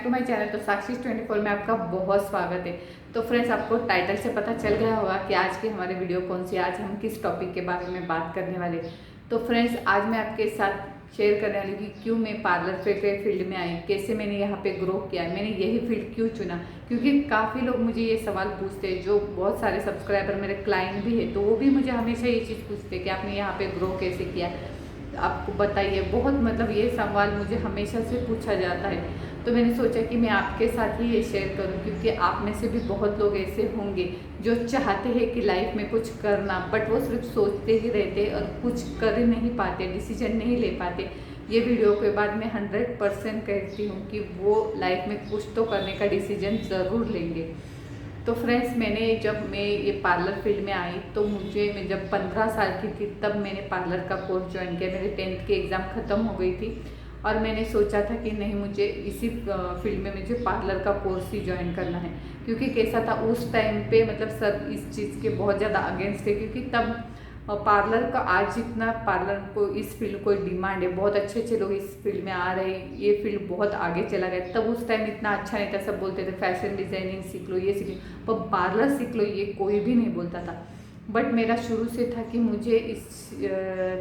To my channel. तो साक्षी 24 में आपका बहुत स्वागत है। तो फ्रेंड्स, आपको टाइटल से पता चल गया होगा कि आज की हमारी वीडियो कौन सी है, आज हम किस टॉपिक के बारे में बात करने वाले। तो फ्रेंड्स, आज मैं आपके साथ शेयर करने वाली कि क्यों मैं पार्लर के फील्ड में आई, कैसे मैंने यहाँ पे ग्रो किया, मैंने यही फील्ड क्यों चुना। क्योंकि काफ़ी लोग मुझे ये सवाल पूछते हैं, जो बहुत सारे सब्सक्राइबर मेरे क्लाइंट भी है, तो वो भी मुझे हमेशा ये चीज़ पूछते हैं कि आपने यहाँ पे ग्रो कैसे किया, आपको बताइए। बहुत मतलब ये सवाल मुझे हमेशा से पूछा जाता है। तो मैंने सोचा कि मैं आपके साथ ही ये शेयर करूं, क्योंकि आप में से भी बहुत लोग ऐसे होंगे जो चाहते हैं कि लाइफ में कुछ करना, बट वो सिर्फ सोचते ही रहते और कुछ कर नहीं पाते, डिसीजन नहीं ले पाते। ये वीडियो के बाद मैं 100% कहती हूँ कि वो लाइफ में कुछ तो करने का डिसीजन ज़रूर लेंगे। तो फ्रेंड्स, जब मैं ये पार्लर फील्ड में आई, तो मैं जब 15 साल की थी तब मैंने पार्लर का कोर्स ज्वाइन किया। मेरे 10th की एग्ज़ाम ख़त्म हो गई थी और मैंने सोचा था कि नहीं, मुझे इसी फील्ड में मुझे पार्लर का कोर्स ही ज्वाइन करना है। क्योंकि कैसा था उस टाइम पे, मतलब सब इस चीज़ के बहुत ज़्यादा अगेंस्ट थे, क्योंकि तब पार्लर का आज जितना पार्लर को इस फील्ड को डिमांड है, बहुत अच्छे अच्छे लोग इस फील्ड में आ रहे हैं, ये फील्ड बहुत आगे चला गया। तब उस टाइम इतना अच्छा नहीं था, सब बोलते थे फैशन डिज़ाइनिंग सीख लो, ये सीख लो, पर पार्लर सीख लो ये कोई भी नहीं बोलता था। बट मेरा शुरू से था कि मुझे इस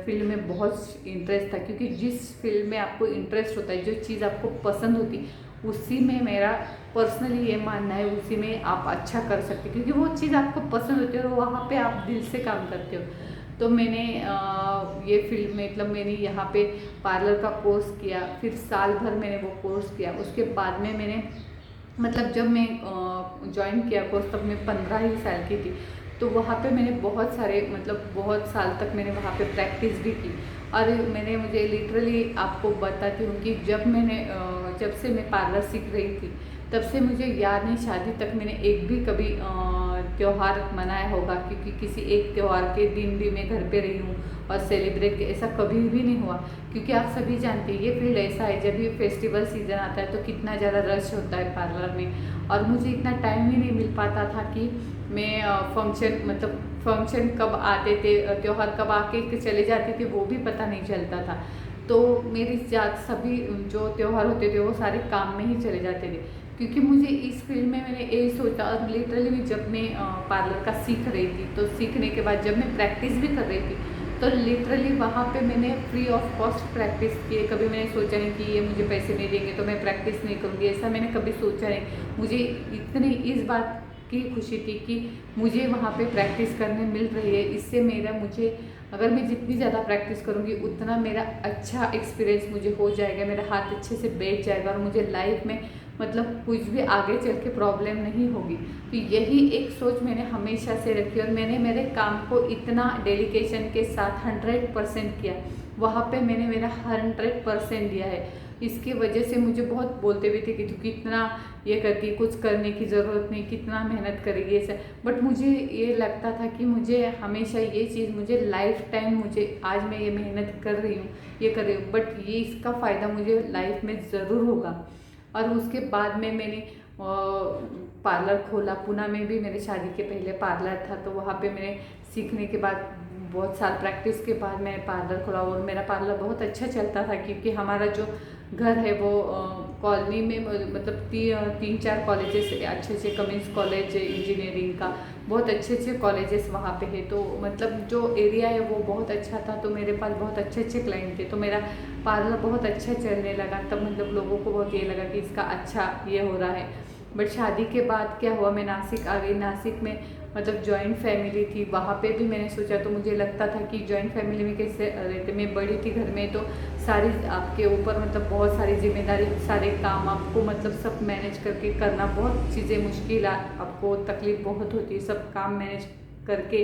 फील्ड में बहुत इंटरेस्ट था, क्योंकि जिस फील्ड में आपको इंटरेस्ट होता है, जो चीज़ आपको पसंद होती, उसी में मेरा पर्सनली ये मानना है, उसी में आप अच्छा कर सकते, क्योंकि वो चीज़ आपको पसंद होती है और वहाँ पे आप दिल से काम करते हो। तो मैंने ये फील्ड में, मतलब मैंने यहाँ पे पार्लर का कोर्स किया, फिर साल भर मैंने वो कोर्स किया। उसके बाद में मैंने, मतलब जब मैं ज्वाइन किया कोर्स, तब मैं 15 ही साल की थी। तो वहाँ पे मैंने बहुत सारे, मतलब बहुत साल तक मैंने वहाँ पे प्रैक्टिस भी की। और मुझे लिटरली आपको बताती हूँ कि जब से मैं पार्लर सीख रही थी, तब से मुझे याद नहीं शादी तक मैंने एक भी कभी त्यौहार मनाया होगा, क्योंकि किसी एक त्यौहार के दिन भी मैं घर पे रही हूँ और सेलिब्रेट, ऐसा कभी भी नहीं हुआ। क्योंकि आप सभी जानते हैं ये फील्ड ऐसा है, जब भी फेस्टिवल सीजन आता है तो कितना ज़्यादा रश होता है पार्लर में, और मुझे इतना टाइम ही नहीं मिल पाता था कि मैं फंक्शन कब आते थे, त्यौहार कब आके चले जाते थे, वो भी पता नहीं चलता था। तो मेरी सभी जो त्यौहार होते थे वो सारे काम में ही चले जाते थे। क्योंकि मुझे इस फील्ड में, मैंने यही सोचा। और लिटरली जब मैं पार्लर का सीख रही थी, तो सीखने के बाद जब मैं प्रैक्टिस भी कर रही थी, तो लिटरली वहाँ पे मैंने फ्री ऑफ कॉस्ट प्रैक्टिस की है। कभी मैंने सोचा नहीं कि ये मुझे पैसे नहीं देंगे तो मैं प्रैक्टिस नहीं करूँगी, ऐसा मैंने कभी सोचा नहीं। मुझे इतनी इस बात की खुशी थी कि मुझे वहाँ पे प्रैक्टिस करने मिल रही है। इससे अगर मैं जितनी ज़्यादा प्रैक्टिस करूँगी, उतना मेरा अच्छा एक्सपीरियंस मुझे हो जाएगा, मेरा हाथ अच्छे से बैठ जाएगा और मुझे लाइफ में, मतलब कुछ भी आगे चल के प्रॉब्लम नहीं होगी। तो यही एक सोच मैंने हमेशा से रखी, और मैंने मेरे काम को इतना डेडिकेशन के साथ 100% किया। वहाँ पे मैंने मेरा 100% दिया है। इसकी वजह से मुझे बहुत बोलते भी थे कि तू कितना ये करती, कुछ करने की ज़रूरत नहीं, कितना मेहनत करेगी ऐसा। बट मुझे ये लगता था कि मुझे हमेशा ये चीज़, मुझे लाइफ टाइम, आज मैं ये मेहनत कर रही हूँ, ये कर रही हूँ, बट ये इसका फ़ायदा मुझे लाइफ में ज़रूर होगा। और उसके बाद में मैंने पार्लर खोला। पुणे में भी मेरे शादी के पहले पार्लर था, तो वहाँ पे मैंने सीखने के बाद, बहुत साल प्रैक्टिस के बाद मैंने पार्लर खोला, और मेरा पार्लर बहुत अच्छा चलता था। क्योंकि हमारा जो घर है वो कॉलोनी में, मतलब 3-4 कॉलेजेस, अच्छे अच्छे कमिंस कॉलेज है इंजीनियरिंग का, बहुत अच्छे अच्छे कॉलेजेस वहाँ पे है। तो मतलब जो एरिया है वो बहुत अच्छा था, तो मेरे पास बहुत अच्छे अच्छे क्लाइंट थे, तो मेरा पार्लर बहुत अच्छा चलने लगा। तब मतलब लोगों को बहुत ये लगा कि इसका अच्छा ये हो रहा है। बट शादी के बाद क्या हुआ, मैं नासिक आ गई। नासिक में मतलब जॉइंट फैमिली थी, वहाँ पे भी मैंने सोचा, तो मुझे लगता था कि जॉइंट फैमिली में कैसे रहते। मैं बड़ी थी घर में, तो सारी आपके ऊपर, मतलब बहुत सारी जिम्मेदारी, सारे काम आपको, मतलब सब मैनेज करके करना, बहुत चीज़ें मुश्किल, आपको तकलीफ बहुत होती है, सब काम मैनेज करके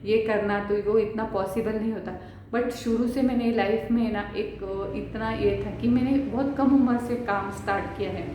ये करना, तो वो इतना पॉसिबल नहीं होता। बट शुरू से मैंने लाइफ में ना एक इतना ये था कि मैंने बहुत कम उम्र से काम स्टार्ट किया है।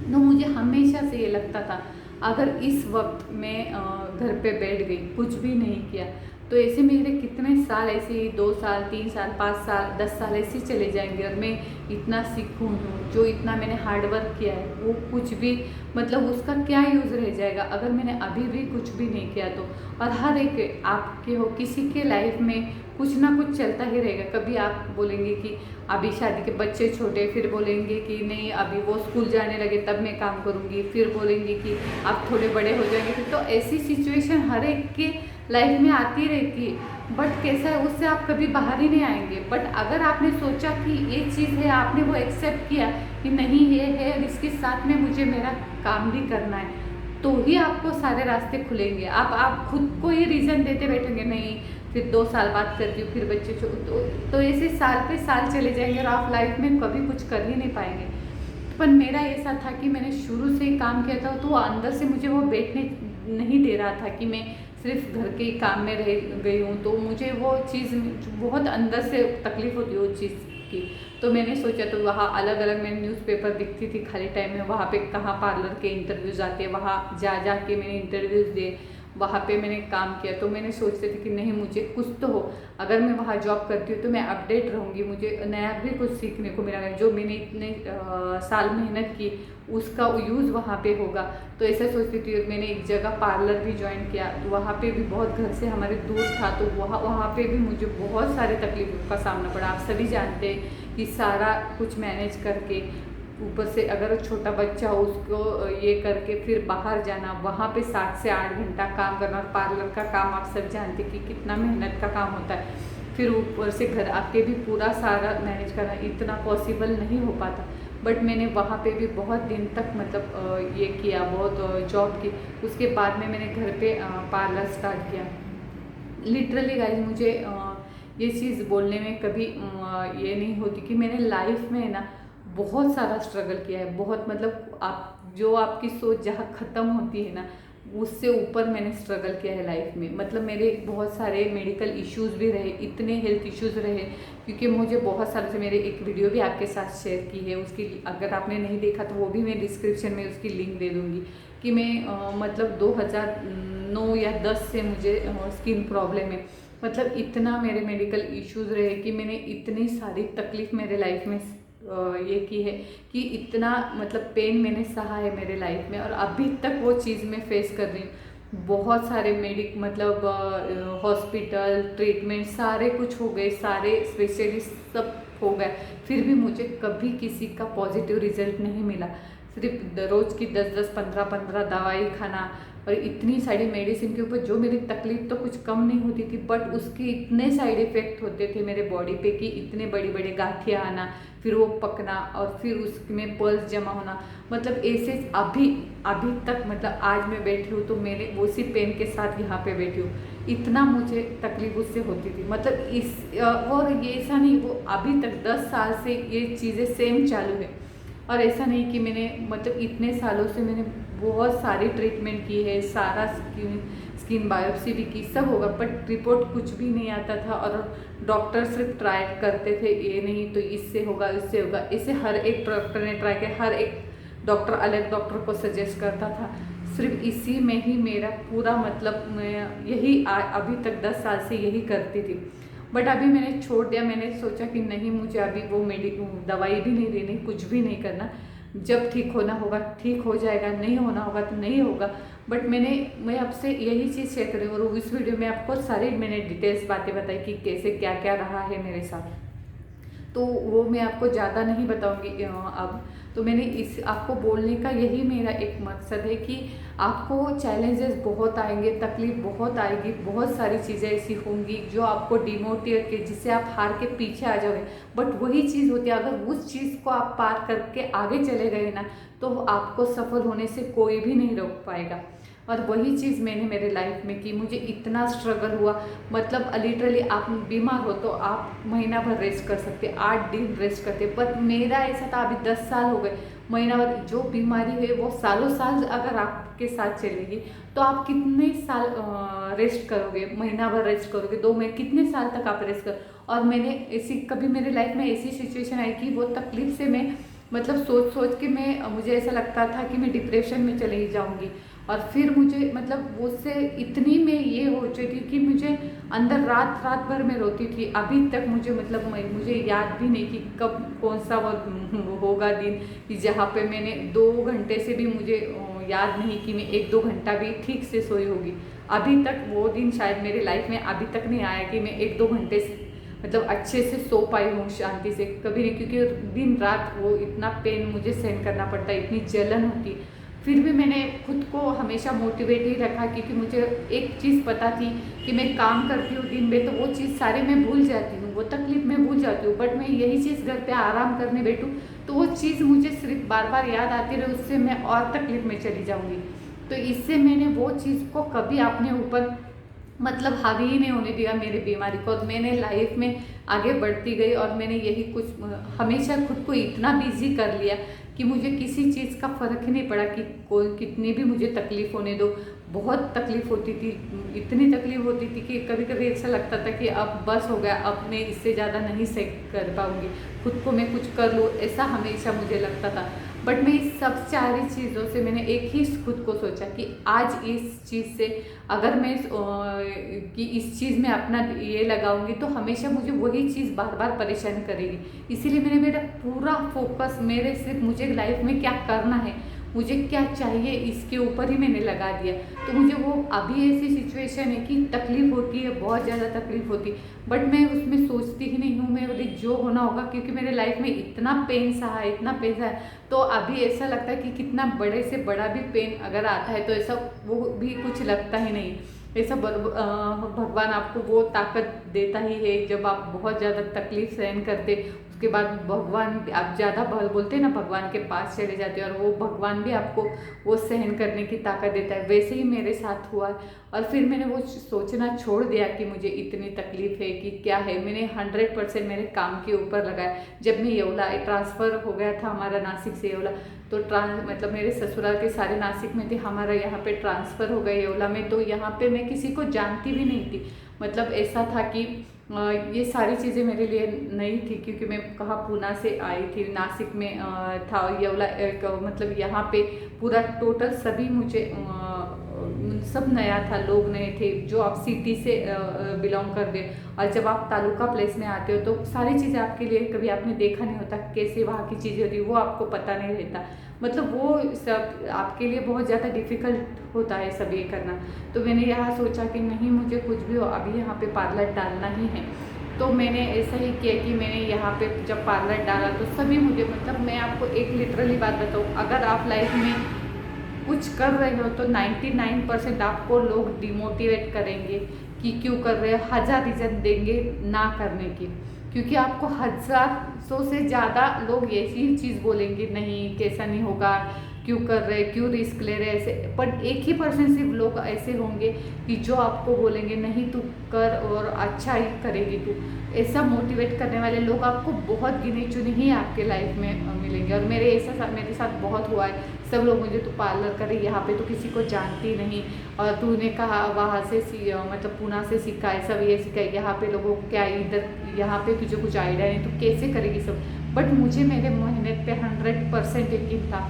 तो मुझे हमेशा से ये लगता था, अगर इस वक्त मैं घर पे बैठ गई, कुछ भी नहीं किया, तो ऐसे मेरे कितने साल ऐसे ही 2 साल 3 साल 5 साल 10 साल ऐसे चले जाएंगे और मैं इतना सीखूँ जो इतना मैंने हार्ड वर्क किया है वो कुछ भी मतलब उसका क्या यूज़ रह जाएगा अगर मैंने अभी भी कुछ भी नहीं किया तो। और हर एक आपके हो किसी के लाइफ में कुछ ना कुछ चलता ही रहेगा। कभी आप बोलेंगे कि अभी शादी के बच्चे छोटे, फिर बोलेंगे कि नहीं अभी वो स्कूल जाने लगे तब मैं काम करूँगी, फिर बोलेंगे कि आप थोड़े बड़े हो जाएंगे फिर। तो ऐसी सिचुएशन हर एक के लाइफ में आती रहती है। बट कैसा है उससे आप कभी बाहर ही नहीं आएंगे। बट अगर आपने सोचा कि ये चीज़ है, आपने वो एक्सेप्ट किया कि नहीं ये है और इसके साथ में मुझे मेरा काम भी करना है, तो ही आपको सारे रास्ते खुलेंगे। आप खुद को ही रीज़न देते बैठेंगे नहीं फिर 2 साल बाद करती हूँ, फिर बच्चे तो ऐसे साल पे साल चले जाएंगे और आप लाइफ में कभी कुछ कर ही नहीं पाएंगे। पर मेरा ऐसा था कि मैंने शुरू से ही काम किया था तो अंदर से मुझे वो बैठने नहीं दे रहा था कि मैं सिर्फ घर के काम में रह गई हूँ। तो मुझे वो चीज़ बहुत अंदर से तकलीफ़ होती है उस चीज़ की। तो मैंने सोचा तो वहाँ अलग अलग मैंने न्यूज़पेपर दिखती थी खाली टाइम में, वहाँ पे कहाँ पार्लर के इंटरव्यूज़ आते हैं, वहाँ जा के मैंने इंटरव्यूज़ दिए, वहाँ पे मैंने काम किया। तो मैंने सोचती थी कि नहीं मुझे कुछ तो हो, अगर मैं वहाँ जॉब करती हूँ तो मैं अपडेट रहूँगी, मुझे नया भी कुछ सीखने को मिलेगा, जो मैंने इतने साल मेहनत की उसका यूज़ वहाँ पे होगा। तो ऐसा सोचती थी। मैंने एक जगह पार्लर भी ज्वाइन किया तो वहाँ पे भी बहुत घर से हमारे दूर था, तो वहाँ पे भी मुझे बहुत सारे तकलीफ़ों का सामना पड़ा। आप सभी जानते हैं कि सारा कुछ मैनेज करके ऊपर से अगर छोटा बच्चा हो उसको ये करके फिर बाहर जाना, वहाँ पे 7 से 8 घंटा काम करना। और पार्लर का काम आप सब जानते कि कितना मेहनत का काम होता है। फिर ऊपर से घर आके भी पूरा सारा मैनेज करना इतना पॉसिबल नहीं हो पाता। बट मैंने वहाँ पे भी बहुत दिन तक मतलब ये किया, बहुत जॉब की। उसके बाद में मैंने घर पे पार्लर स्टार्ट किया। लिटरली गाइस मुझे ये चीज़ बोलने में कभी ये नहीं होती कि मैंने लाइफ में ना बहुत सारा स्ट्रगल किया है। बहुत मतलब आप जो आपकी सोच जहाँ ख़त्म होती है ना उससे ऊपर मैंने स्ट्रगल किया है लाइफ में। मतलब मेरे बहुत सारे मेडिकल इश्यूज़ भी रहे, इतने हेल्थ इश्यूज़ रहे क्योंकि मुझे बहुत सारे से मेरे एक वीडियो भी आपके साथ शेयर की है, उसकी अगर आपने नहीं देखा तो वो भी मैं डिस्क्रिप्शन में उसकी लिंक दे दूँगी कि मैं मतलब 2009 या 10 से मुझे स्किन प्रॉब्लम है। मतलब इतना मेरे मेडिकल इश्यूज़ रहे कि मैंने इतनी सारी तकलीफ़ मेरे लाइफ में ये की है कि इतना मतलब पेन मैंने सहा है मेरे लाइफ में और अभी तक वो चीज़ मैं फेस कर रही हूँ। बहुत सारे मतलब हॉस्पिटल ट्रीटमेंट सारे कुछ हो गए, सारे स्पेशलिस्ट सब हो गए, फिर भी मुझे कभी किसी का पॉजिटिव रिजल्ट नहीं मिला। सिर्फ रोज़ की 10-10 15-15 दवाई खाना और इतनी सारी मेडिसिन के ऊपर जो मेरी तकलीफ़ तो कुछ कम नहीं होती थी, बट उसके इतने साइड इफ़ेक्ट होते थे मेरे बॉडी पे कि इतने बड़े बड़े गांठियाँ आना, फिर वो पकना और फिर उसमें पल्स जमा होना। मतलब ऐसे अभी तक मतलब आज मैं बैठी हूँ तो मैंने उसी पेन के साथ यहाँ पे बैठी हूँ। इतना मुझे तकलीफ उससे होती थी। मतलब इस और ये ऐसा नहीं, वो अभी तक 10 साल से ये चीज़ें सेम चालू है। और ऐसा नहीं कि मैंने मतलब इतने सालों से मैंने बहुत सारी ट्रीटमेंट की है, सारा स्किन बायोप्सी भी की, सब होगा, बट रिपोर्ट कुछ भी नहीं आता था। और डॉक्टर सिर्फ ट्राई करते थे, ये नहीं तो इससे होगा इससे होगा, इसे हर एक डॉक्टर ने ट्राई किया, हर एक डॉक्टर अलग डॉक्टर को सजेस्ट करता था। सिर्फ इसी में ही मेरा पूरा मतलब मैं यही अभी तक 10 साल से यही करती थी। बट अभी मैंने छोड़ दिया। मैंने सोचा कि नहीं मुझे अभी वो दवाई भी नहीं लेनी, कुछ भी नहीं करना। जब ठीक होना होगा ठीक हो जाएगा, नहीं होना होगा तो नहीं होगा। बट मैं आपसे यही चीज़ शेयर कर रही हूँ और इस वीडियो में आपको सारी मैंने डिटेल्स बातें बताई कि कैसे क्या क्या रहा है मेरे साथ। तो वो मैं आपको ज़्यादा नहीं बताऊंगी अब। तो मैंने आपको बोलने का यही मेरा एक मकसद है कि आपको चैलेंजेस बहुत आएंगे, तकलीफ बहुत आएगी, बहुत सारी चीज़ें ऐसी होंगी जो आपको डिमोटिवेट के जिससे आप हार के पीछे आ जाओगे। बट वही चीज़ होती है, अगर उस चीज़ को आप पार करके आगे चले गए ना तो आपको सफल होने से कोई भी नहीं रोक पाएगा। और वही चीज़ मैंने मेरे लाइफ में की। मुझे इतना स्ट्रगल हुआ, मतलब लिटरली आप बीमार हो तो आप महीना भर रेस्ट कर सकते, 8 दिन रेस्ट करते, बट मेरा ऐसा था अभी 10 साल हो गए। महीना भर जो बीमारी है वो सालों साल अगर आपके साथ चलेगी तो आप कितने साल रेस्ट करोगे, महीना भर रेस्ट करोगे, 2 महीने, कितने साल तक आप रेस्ट और मैंने ऐसी कभी मेरे लाइफ में ऐसी सिचुएशन आई कि वो तकलीफ से मैं मतलब सोच सोच के मुझे ऐसा लगता था कि मैं डिप्रेशन में चली जाऊंगी। और फिर मुझे मतलब उससे इतनी मैं ये हो चुकी थी कि मुझे अंदर रात रात भर में रोती थी। अभी तक मुझे याद भी नहीं कि कब कौन सा वो होगा दिन कि जहाँ पे मैंने 2 घंटे से भी मुझे याद नहीं कि मैं 1-2 घंटा भी ठीक से सोई होगी। अभी तक वो दिन शायद मेरे लाइफ में अभी तक नहीं आया कि मैं 1-2 घंटे मतलब अच्छे से सो पाई हूँ शांति से, कभी नहीं। क्योंकि दिन रात वो इतना पेन मुझे सहन करना पड़ता है, इतनी जलन होती। फिर भी मैंने खुद को हमेशा मोटिवेट ही रखा, क्योंकि मुझे एक चीज़ पता थी कि मैं काम करती हूँ दिन में तो वो चीज़ सारे मैं भूल जाती हूँ, वो तकलीफ मैं भूल जाती हूँ। बट मैं यही चीज़ घर पे आराम करने बैठूँ तो वो चीज़ मुझे सिर्फ बार बार याद आती रहे, उससे मैं और तकलीफ में चली जाऊँगी। तो इससे मैंने वो चीज़ को कभी अपने ऊपर मतलब हावी ही नहीं होने दिया मेरी बीमारी को, और मैंने लाइफ में आगे बढ़ती गई। और मैंने यही कुछ हमेशा खुद को इतना बिजी कर लिया कि मुझे किसी चीज़ का फ़र्क ही नहीं पड़ा कि कोई कितनी भी मुझे तकलीफ़ होने दो। बहुत तकलीफ़ होती थी, इतनी तकलीफ़ होती थी कि कभी कभी ऐसा लगता था कि अब बस हो गया, अब मैं इससे ज़्यादा नहीं सह कर पाऊँगी, खुद को मैं कुछ कर लूँ, ऐसा हमेशा मुझे लगता था। बट मैं इस सब सारी चीज़ों से मैंने एक ही खुद को सोचा कि आज इस चीज़ से अगर मैं कि इस चीज़ में अपना ये लगाऊंगी तो हमेशा मुझे वही चीज़ बार बार परेशान करेगी। इसीलिए मैंने मेरा पूरा फोकस मेरे सिर्फ मुझे लाइफ में क्या करना है, मुझे क्या चाहिए, इसके ऊपर ही मैंने लगा दिया। तो मुझे वो अभी ऐसी सिचुएशन है कि तकलीफ़ होती है, बहुत ज़्यादा तकलीफ़ होती, बट मैं उसमें सोचती ही नहीं हूँ। मैं बोली जो होना होगा, क्योंकि मेरे लाइफ में इतना पेन सहा है, इतना पेन सहा है। तो अभी ऐसा लगता है कि कितना बड़े से बड़ा भी पेन अगर आता है तो ऐसा वो भी कुछ लगता ही नहीं। ऐसा भगवान आपको वो ताकत देता ही है जब आप बहुत ज़्यादा तकलीफ सहन करते, उसके बाद भगवान आप ज़्यादा बोलते हैं ना, भगवान के पास चले जाते हैं और वो भगवान भी आपको वो सहन करने की ताकत देता है। वैसे ही मेरे साथ हुआ। और फिर मैंने वो सोचना छोड़ दिया कि मुझे इतनी तकलीफ है कि क्या है। मैंने 100% मेरे काम के ऊपर लगाया। जब मैं येवला ट्रांसफ़र हो गया था हमारा नासिक से येवला, तो मतलब मेरे ससुराल के सारे नासिक में थे, हमारा यहाँ पे ट्रांसफ़र हो गया येवला में। तो यहाँ पे मैं किसी को जानती भी नहीं थी। मतलब ऐसा था कि ये सारी चीज़ें मेरे लिए नई थी, क्योंकि मैं कहाँ पूना से आई थी, नासिक में था येवला मतलब यहाँ पे पूरा टोटल सभी मुझे सब नया था, लोग नए थे जो आप सिटी से बिलोंग कर दे। और जब आप तालुका प्लेस में आते हो तो सारी चीज़ें आपके लिए कभी आपने देखा नहीं होता, कैसे वहाँ की चीज़ें होती वो आपको पता नहीं रहता। मतलब वो सब आपके लिए बहुत ज़्यादा डिफ़िकल्ट होता है सब ये करना। तो मैंने यहाँ सोचा कि नहीं, मुझे कुछ भी हो अभी यहाँ पे पार्लर डालना ही है। तो मैंने ऐसा ही किया कि मैंने यहाँ पे जब पार्लर डाला तो सभी मुझे, मतलब मैं आपको एक लिटरली बात बताऊँ, अगर आप लाइफ में कुछ कर रहे हो तो 99% आपको लोग डिमोटिवेट करेंगे कि क्यों कर रहे हो, 1000 रीज़न देंगे ना करने की। क्योंकि आपको 1000 से ज़्यादा लोग ऐसी चीज़ बोलेंगे, नहीं कैसा नहीं होगा, क्यों कर रहे, क्यों रिस्क ले रहे ऐसे। पर 1% सिर्फ लोग ऐसे होंगे कि जो आपको बोलेंगे नहीं तू कर और अच्छा ही करेगी तू। ऐसा मोटिवेट करने वाले लोग आपको बहुत गिने चुने ही आपके लाइफ में मिलेंगे। और मेरे साथ बहुत हुआ है। सब लोग मुझे तू पार्लर करे, यहाँ पे तो किसी को जानती नहीं, और तूने कहा वहाँ से मतलब पूना से सीखा है, सब ये सीखा है, यहाँ पे लोगों को क्या इधर यहाँ पे तुझे कुछ आइडिया नहीं, तो कैसे करेगी सब। बट मुझे मेरे मेहनत पे 100% यकीन था।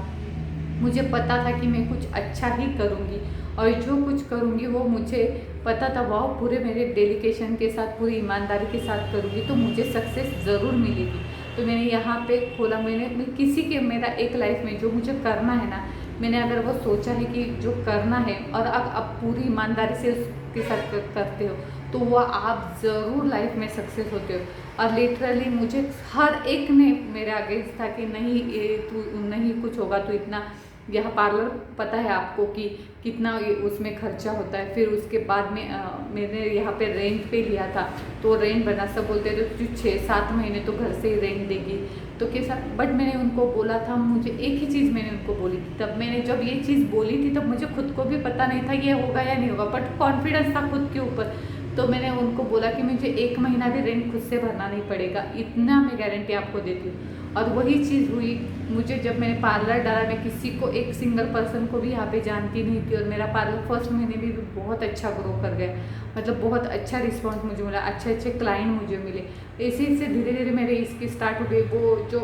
मुझे पता था कि मैं कुछ अच्छा ही करूँगी, और जो कुछ करूँगी वो मुझे पता था वह पूरे मेरे डेडिकेशन के साथ, पूरी ईमानदारी के साथ करूँगी तो मुझे सक्सेस ज़रूर मिलेगी। तो मैंने यहाँ पे खोला, मैं किसी के, मेरा एक लाइफ में जो मुझे करना है ना, मैंने अगर वो सोचा है कि जो करना है और अब पूरी ईमानदारी से उसके साथ करते हो तो वह आप ज़रूर लाइफ में सक्सेस होते हो। और लिटरली मुझे हर एक ने मेरे अगेंस्ट था कि नहीं ये तू नहीं कुछ होगा, तो इतना यह पार्लर पता है आपको कि कितना उसमें खर्चा होता है। फिर उसके बाद में मैंने यहाँ पे रेंट पे लिया था, तो रेंट बना, सब बोलते थे तुझे 6-7 महीने तो घर से ही रेंट देगी तो कैसा। बट मैंने उनको बोला था, मुझे एक ही चीज़ मैंने उनको बोली थी, तब मैंने जब ये चीज़ बोली थी तब मुझे खुद को भी पता नहीं था ये होगा या नहीं होगा, बट कॉन्फिडेंस था खुद के ऊपर। तो मैंने उनको बोला कि मुझे 1 महीना भी रेंट खुद से भरना नहीं पड़ेगा, इतना मैं गारंटी आपको देती हूँ। और वही चीज़ हुई। मुझे जब मैंने पार्लर डाला, मैं किसी को, एक सिंगल पर्सन को भी यहाँ पे जानती नहीं थी, और मेरा पार्लर फर्स्ट महीने भी बहुत अच्छा ग्रो कर गया। मतलब बहुत अच्छा रिस्पॉन्स मुझे मिला, अच्छे अच्छे क्लाइंट मुझे मिले। ऐसे ऐसे धीरे धीरे मेरे इसकी स्टार्ट हो गई। वो जो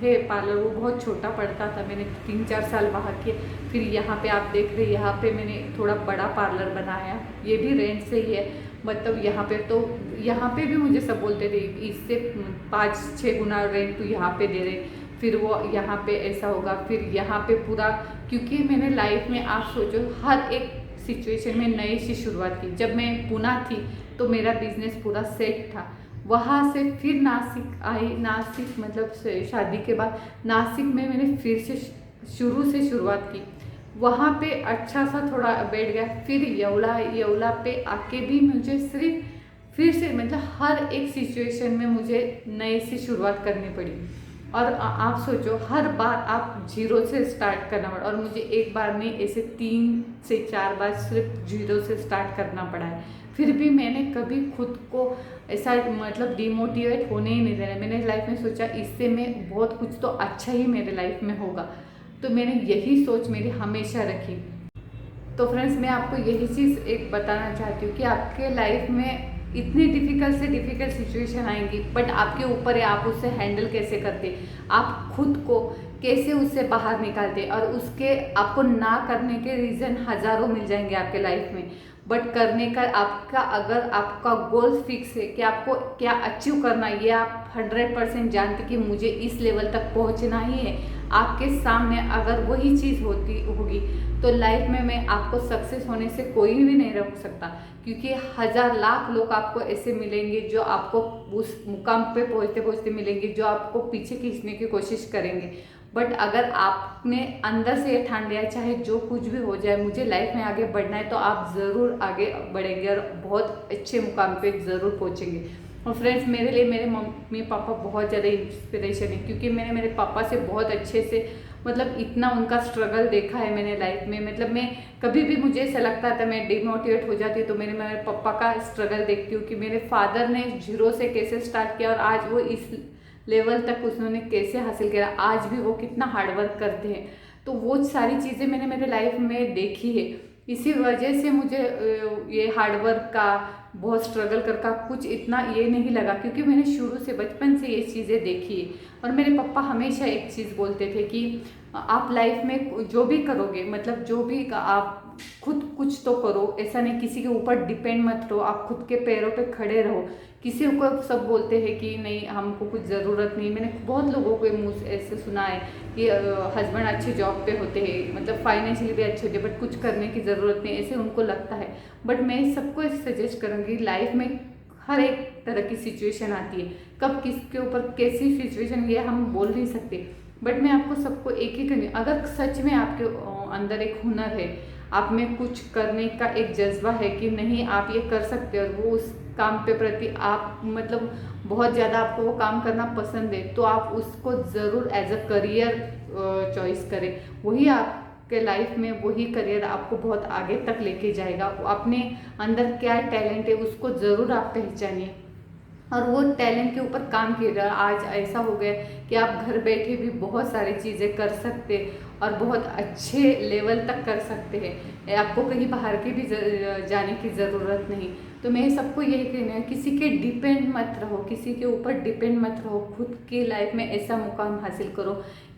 है पार्लर, वो बहुत छोटा पड़ता था, मैंने 3-4 साल बाहर किए। फिर यहाँ पे आप देख रहे, यहाँ पे मैंने थोड़ा बड़ा पार्लर बनाया, ये भी रेंट से ही है। मतलब यहाँ पे तो, यहाँ पे भी मुझे सब बोलते थे इससे 5-6 गुना रेंट तो यहाँ पे दे रहे, फिर वो यहाँ पे ऐसा होगा, फिर यहाँ पे पूरा। क्योंकि मैंने लाइफ में, आप सोचो, हर एक सिचुएशन में नई सी शुरुआत की। जब मैं पुणे थी तो मेरा बिजनेस पूरा सेट था, वहाँ से फिर नासिक आई। नासिक मतलब शादी के बाद नासिक में मैंने फिर से शुरू से शुरुआत की, वहाँ पे अच्छा सा थोड़ा बैठ गया। फिर येवला पे आके भी मुझे सिर्फ फिर से, मतलब हर एक सिचुएशन में मुझे नए से शुरुआत करनी पड़ी। और आप सोचो, हर बार आप जीरो से स्टार्ट करना पड़ा, और मुझे एक बार नहीं, ऐसे 3 से 4 बार सिर्फ जीरो से स्टार्ट करना पड़ा है। फिर भी मैंने कभी खुद को ऐसा मतलब डिमोटिवेट होने ही नहीं देना। मैंने लाइफ में सोचा इससे मैं बहुत कुछ तो अच्छा ही मेरे लाइफ में होगा, तो मैंने यही सोच मेरी हमेशा रखी। तो फ्रेंड्स, मैं आपको यही चीज़ एक बताना चाहती हूँ कि आपके लाइफ में इतनी डिफ़िकल्ट से डिफ़िकल्ट सिचुएशन आएंगी, बट आपके ऊपर है आप उससे हैंडल कैसे करते, आप खुद को कैसे उससे बाहर निकालते। और उसके आपको ना करने के रीज़न हज़ारों मिल जाएंगे आपके लाइफ में, बट करने का आपका, अगर आपका गोल फिक्स है कि आपको क्या अचीव करना है, ये आप 100% जानते कि मुझे इस लेवल तक पहुंचना ही है, आपके सामने अगर वही चीज़ होती होगी, तो लाइफ में मैं आपको सक्सेस होने से कोई भी नहीं रोक सकता। क्योंकि 1000-लाख लोग आपको ऐसे मिलेंगे जो आपको उस मुकाम पे पहुंचते पहुंचते मिलेंगे, जो आपको पीछे खींचने की कोशिश करेंगे। बट अगर आपने अंदर से ये ठान लिया, चाहे जो कुछ भी हो जाए, मुझे लाइफ में आगे बढ़ना है, तो आप ज़रूर आगे बढ़ेंगे और बहुत अच्छे मुकाम पे ज़रूर पहुंचेंगे। और फ्रेंड्स, मेरे लिए मेरे मम्मी पापा बहुत ज़्यादा इंस्पिरेशन है, क्योंकि मैंने मेरे पापा से बहुत अच्छे से, मतलब इतना उनका स्ट्रगल देखा है मैंने लाइफ में। मतलब मैं कभी भी, मुझे ऐसा लगता था मैं डिमोटिवेट हो जाती हूँ, तो मेरे पापा का स्ट्रगल देखती हूँ कि मेरे फादर ने जीरो से कैसे स्टार्ट किया, और आज वो इस लेवल तक उन्होंने कैसे हासिल किया, आज भी वो कितना हार्डवर्क करते हैं। तो वो सारी चीज़ें मैंने मेरे लाइफ में देखी है। इसी वजह से मुझे ये हार्डवर्क का, बहुत स्ट्रगल करके कुछ इतना ये नहीं लगा, क्योंकि मैंने शुरू से, बचपन से ये चीज़ें देखी है। और मेरे पापा हमेशा एक चीज़ बोलते थे कि आप लाइफ में जो भी करोगे, मतलब जो भी आप खुद कुछ तो करो, ऐसा नहीं किसी के ऊपर डिपेंड मत रहो, आप खुद के पैरों पे खड़े रहो। किसी को सब बोलते हैं कि नहीं हमको कुछ ज़रूरत नहीं, मैंने बहुत लोगों के मुँह से ऐसे सुना है कि हस्बैंड अच्छे जॉब पे होते हैं, मतलब फाइनेंशियली भी अच्छे होते हैं, बट कुछ करने की ज़रूरत नहीं, ऐसे उनको लगता है। बट मैं सबको सजेस्ट करूँगी, लाइफ में हर एक तरह की सिचुएशन आती है, कब किसके ऊपर कैसी सिचुएशन ये हम बोल नहीं सकते। बट मैं आपको सबको एक ही करनी, अगर सच में आपके अंदर एक हुनर है, आप में कुछ करने का एक जज्बा है कि नहीं आप ये कर सकते हो, और वो उस काम पे प्रति आप, मतलब बहुत ज़्यादा आपको वो काम करना पसंद है, तो आप उसको ज़रूर एज अ करियर चॉइस करें। वही आपके लाइफ में, वही करियर आपको बहुत आगे तक लेके जाएगा। अपने अंदर क्या टैलेंट है उसको ज़रूर आप पहचानिए, और वो टैलेंट के ऊपर काम किया। आज ऐसा हो गया कि आप घर बैठे भी बहुत सारी चीज़ें कर सकते और बहुत अच्छे लेवल तक कर सकते हैं, आपको कहीं बाहर की भी जाने की ज़रूरत नहीं। तो मैं सबको यही कहना है, किसी के डिपेंड मत रहो, किसी के ऊपर डिपेंड मत रहो, खुद की लाइफ में ऐसा मुकाम हासिल करो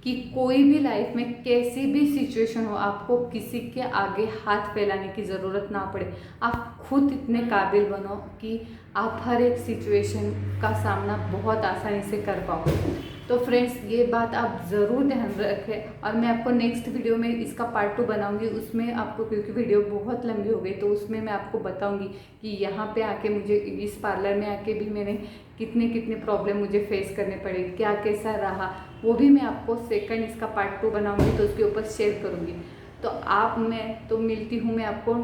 कि कोई भी लाइफ में कैसी भी सिचुएशन हो, आपको किसी के आगे हाथ फैलाने की ज़रूरत ना पड़े। आप खुद इतने काबिल बनो कि आप हर एक सिचुएशन का सामना बहुत आसानी से कर पाओ। तो फ्रेंड्स, ये बात आप ज़रूर ध्यान रखें, और मैं आपको नेक्स्ट वीडियो में इसका पार्ट 2 बनाऊंगी। उसमें आपको, क्योंकि वीडियो बहुत लंबी हो गई, तो उसमें मैं आपको बताऊंगी कि यहाँ पे आके मुझे, इस पार्लर में आके भी मैंने कितने प्रॉब्लम मुझे फेस करने पड़े, क्या कैसा रहा, वो भी मैं आपको सेकंड इसका पार्ट 2 बनाऊंगी, तो उसके ऊपर शेयर करूँगी। तो मैं मिलती हूँ मैं आपको